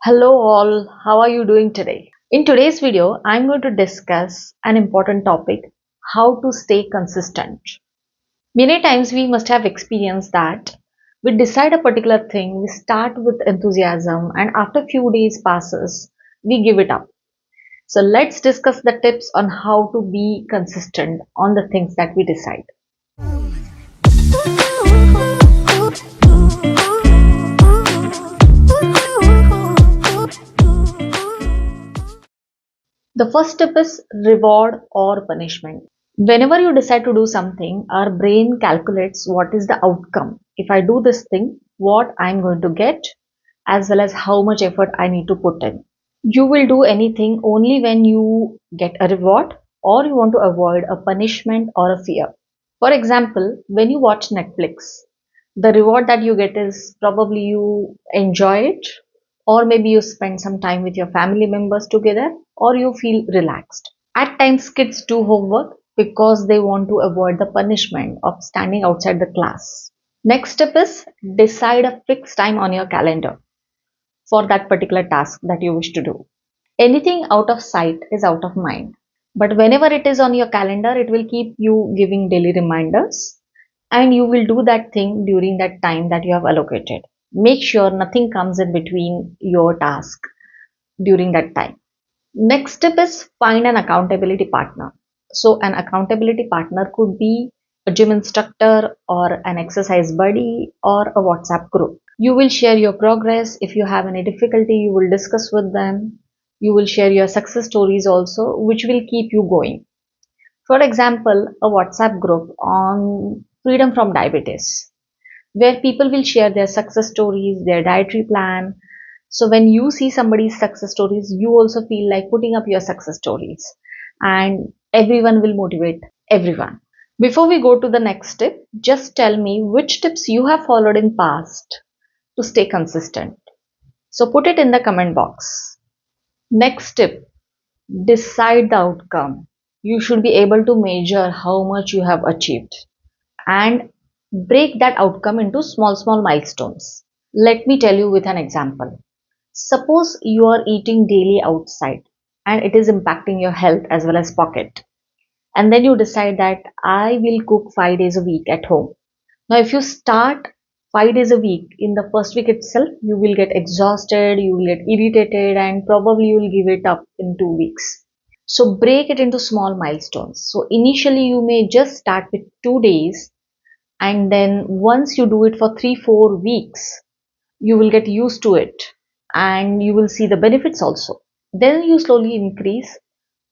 Hello all, how are you doing today? In today's video, I'm going to discuss an important topic, how to stay consistent. Many times we must have experienced that we decide a particular thing, we start with enthusiasm and after few days passes, we give it up. So let's discuss the tips on how to be consistent on the things that we decide. The first step is reward or punishment. Whenever you decide to do something, our brain calculates what is the outcome. If I do this thing, what I'm going to get, as well as how much effort I need to put in. You will do anything only when you get a reward or you want to avoid a punishment or a fear. For example, when you watch Netflix, the reward that you get is probably you enjoy it, or maybe you spend some time with your family members together, or you feel relaxed. At times, kids do homework because they want to avoid the punishment of standing outside the class. Next step is decide a fixed time on your calendar for that particular task that you wish to do. Anything out of sight is out of mind. But whenever it is on your calendar, it will keep you giving daily reminders and you will do that thing during that time that you have allocated. Make sure nothing comes in between your task during that time. Next step is find an accountability partner. So, an accountability partner could be a gym instructor or an exercise buddy or a WhatsApp group. You will share your progress. If you have any difficulty, you will discuss with them. You will share your success stories also, which will keep you going. For example, a WhatsApp group on freedom from diabetes, where people will share their success stories, their dietary plan. So when you see somebody's success stories, you also feel like putting up your success stories and everyone will motivate everyone. Before we go to the next step, just tell me which tips you have followed in past to stay consistent. So put it in the comment box. Next tip, decide the outcome. You should be able to measure how much you have achieved and break that outcome into small milestones. Let me tell you with an example. Suppose you are eating daily outside and it is impacting your health as well as pocket. And then you decide that I will cook 5 days a week at home. Now, if you start 5 days a week, in the first week itself, you will get exhausted, you will get irritated, and probably you will give it up in 2 weeks. So, break it into small milestones. So, initially, you may just start with 2 days, and then once you do it for 3 4 weeks, you will get used to it and you will see the benefits also. Then you slowly increase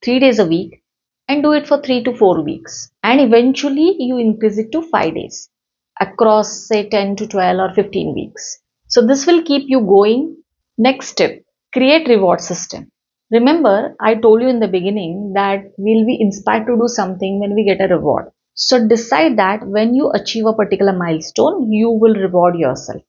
3 days a week and do it for 3 to 4 weeks, and eventually you increase it to 5 days across say 10 to 12 or 15 weeks. So this will keep you going. Next step, create reward system. Remember, I told you in the beginning that we'll be inspired to do something when we get a reward. So decide that when you achieve a particular milestone, you will reward yourself.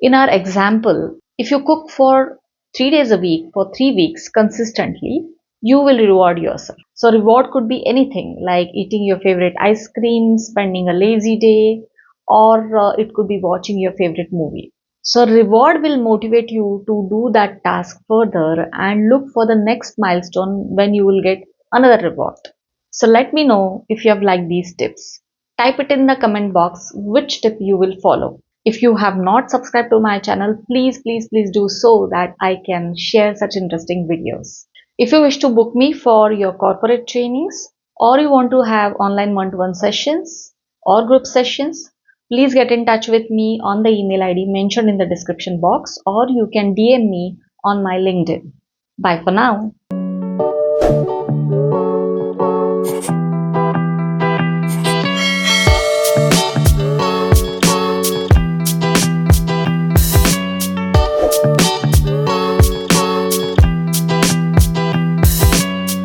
In our example, if you cook for 3 days a week for 3 weeks consistently, you will reward yourself. So, reward could be anything like eating your favorite ice cream, spending a lazy day, or it could be watching your favorite movie. So, reward will motivate you to do that task further and look for the next milestone when you will get another reward. So, let me know if you have liked these tips. Type it in the comment box which tip you will follow. If you have not subscribed to my channel, please do so that I can share such interesting videos. If you wish to book me for your corporate trainings or you want to have online one-to-one sessions or group sessions, please get in touch with me on the email ID mentioned in the description box or you can DM me on my LinkedIn. Bye for now.